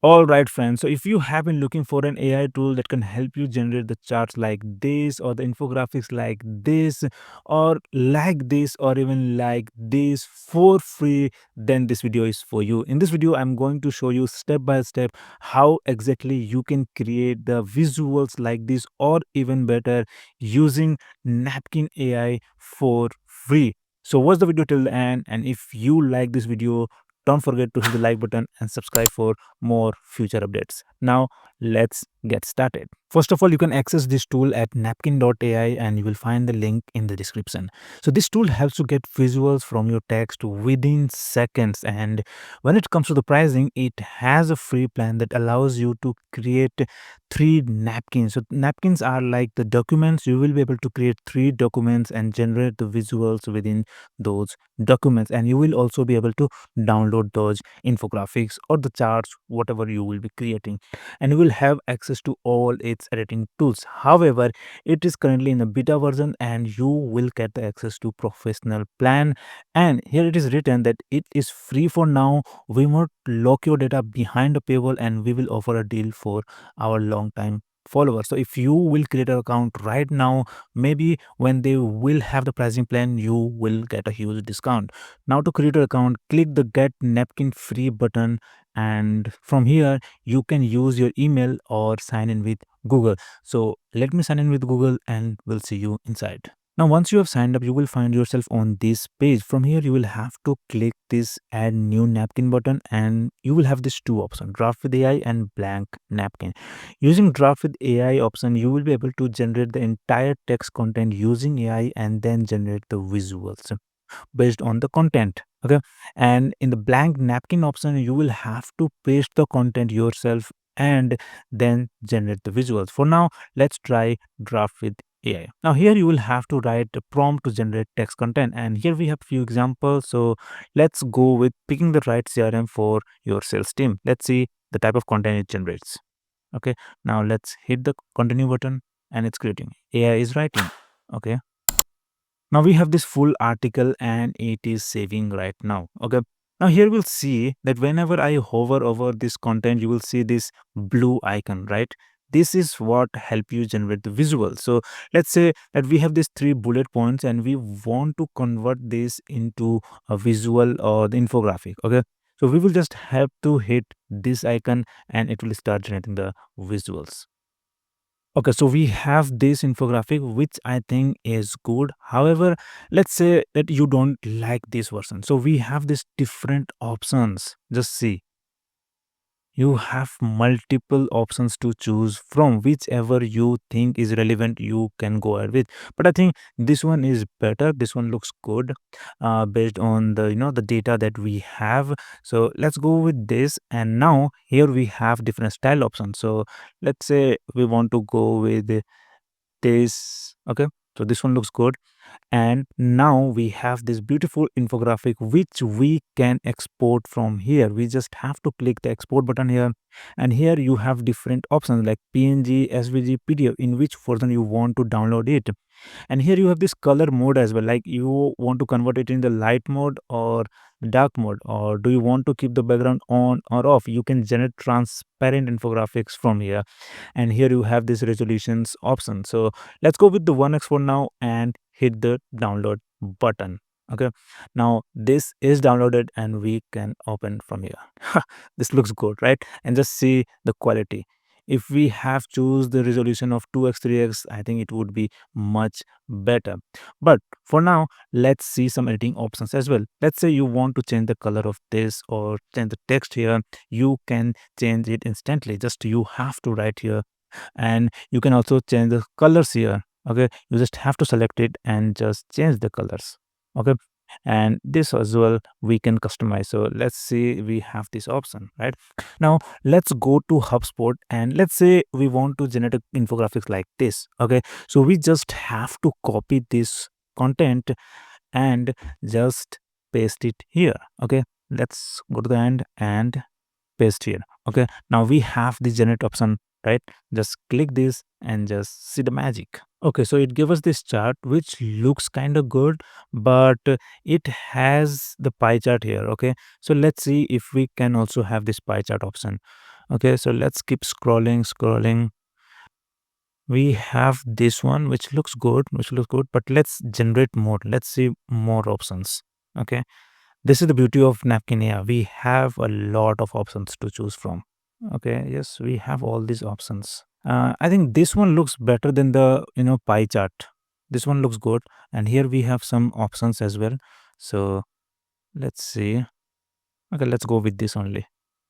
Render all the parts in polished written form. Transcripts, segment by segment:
All right, friends. So, if you have been looking for an AI tool that can help you generate the charts like this, or the infographics like this, or like this, or even like this for free, then this video is for you. In this video, I'm going to show you step by step how exactly you can create the visuals like this, or even better, using Napkin AI for free. So, watch the video till the end. And if you like this video, don't forget to hit the like button and subscribe for more future updates. Now, let's get started. First of all, you can access this tool at napkin.ai and you will find the link in the description. So, this tool helps you get visuals from your text within seconds. And when it comes to the pricing, it has a free plan that allows you to create three napkins. So, napkins are like the documents. You will be able to create three documents and generate the visuals within those documents. And you will also be able to download those infographics or the charts, whatever you will be creating, and you will have access to all its editing tools. However, it is currently in a beta version and you will get the access to professional plan, and here it is written that it is free for now. We won't lock your data behind a paywall and we will offer a deal for our long time followers. So if you will create an account right now, maybe when they will have the pricing plan, you will get a huge discount. Now to create an account, click the Get Napkin Free button, and from here you can use your email or sign in with Google. So let me sign in with Google and we'll see you inside. Now once you have signed up, you will find yourself on this page. From here you will have to click this Add New Napkin button and you will have these two options, Draft with AI and Blank Napkin. Using Draft with AI option, you will be able to generate the entire text content using AI and then generate the visuals based on the content. Okay, and in the blank napkin option, you will have to paste the content yourself and then generate the visuals. For now, let's try Draft with AI. Now here you will have to write a prompt to generate text content, and here we have few examples. So let's go with picking the right CRM for your sales team. Let's see the type of content it generates. Okay, now let's hit the continue button and it's creating. AI is writing. Okay, now we have this full article and it is saving right now. Okay, now here we'll see that whenever I hover over this content, you will see this blue icon, right? This is what help you generate the visual. So let's say that we have these three bullet points and we want to convert this into a visual or the infographic. Okay, so we will just have to hit this icon and it will start generating the visuals. Okay, so we have this infographic, which I think is good. However, let's say that you don't like this version. So we have these different options. Just see, you have multiple options to choose from. Whichever you think is relevant, you can go ahead with. But I think this one is better. This one looks good, based on the the data that we have. So let's go with this. And now here we have different style options. So let's say we want to go with this. Okay, so this one looks good, and now we have this beautiful infographic which we can export from here. We just have to click the export button here, and here you have different options like PNG, SVG, PDF, in which version you want to download it. And here you have this color mode as well, like you want to convert it in the light mode or dark mode, or do you want to keep the background on or off. You can generate transparent infographics from here, and here you have this resolutions option. So let's go with the 1x for now and hit the download button. Okay, now this is downloaded and we can open from here. This looks good, right? And just see the quality. If we have choose the resolution of 2x 3x, I think it would be much better. But for now, let's see some editing options as well. Let's say you want to change the color of this or change the text here. You can change it instantly. Just you have to write here, and you can also change the colors here. Okay, you just have to select it and just change the colors. Okay, and this as well we can customize. So let's see, we have this option, right? Now let's go to HubSpot and let's say we want to generate infographics like this. Okay, so we just have to copy this content and just paste it here. Okay, let's go to the end and paste here. Okay, now we have the generate option, right? Just click this and just see the magic. Okay, so it gives us this chart which looks kind of good, but it has the pie chart here. Okay, so let's see if we can also have this pie chart option. Okay, so let's keep scrolling. We have this one which looks good, but let's generate more. Let's see more options. Okay, this is the beauty of Napkin AI. We have a lot of options to choose from. Okay, yes, we have all these options. I think this one looks better than the pie chart. This one looks good, and here we have some options as well. So let's see. Okay, let's go with this only.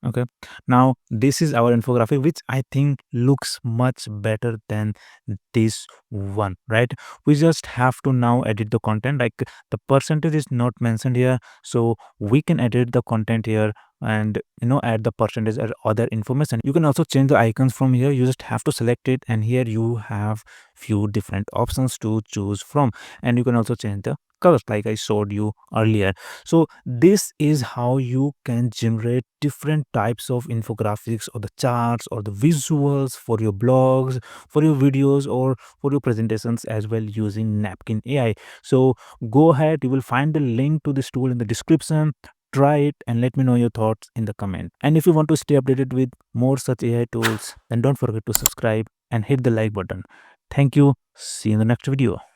Okay. Now, this is our infographic, which I think looks much better than this one, right? We just have to now edit the content. Like the percentage is not mentioned here. So we can edit the content here and add the percentage or other information. You can also change the icons from here. You just have to select it, and here you have few different options to choose from. And you can also change the colors like I showed you earlier. So this is how you can generate different types of infographics or the charts or the visuals for your blogs, for your videos, or for your presentations as well using Napkin AI. So go ahead, you will find the link to this tool in the description. Try it and let me know your thoughts in the comment. And if you want to stay updated with more such AI tools, then don't forget to subscribe and hit the like button. Thank you. See you in the next video.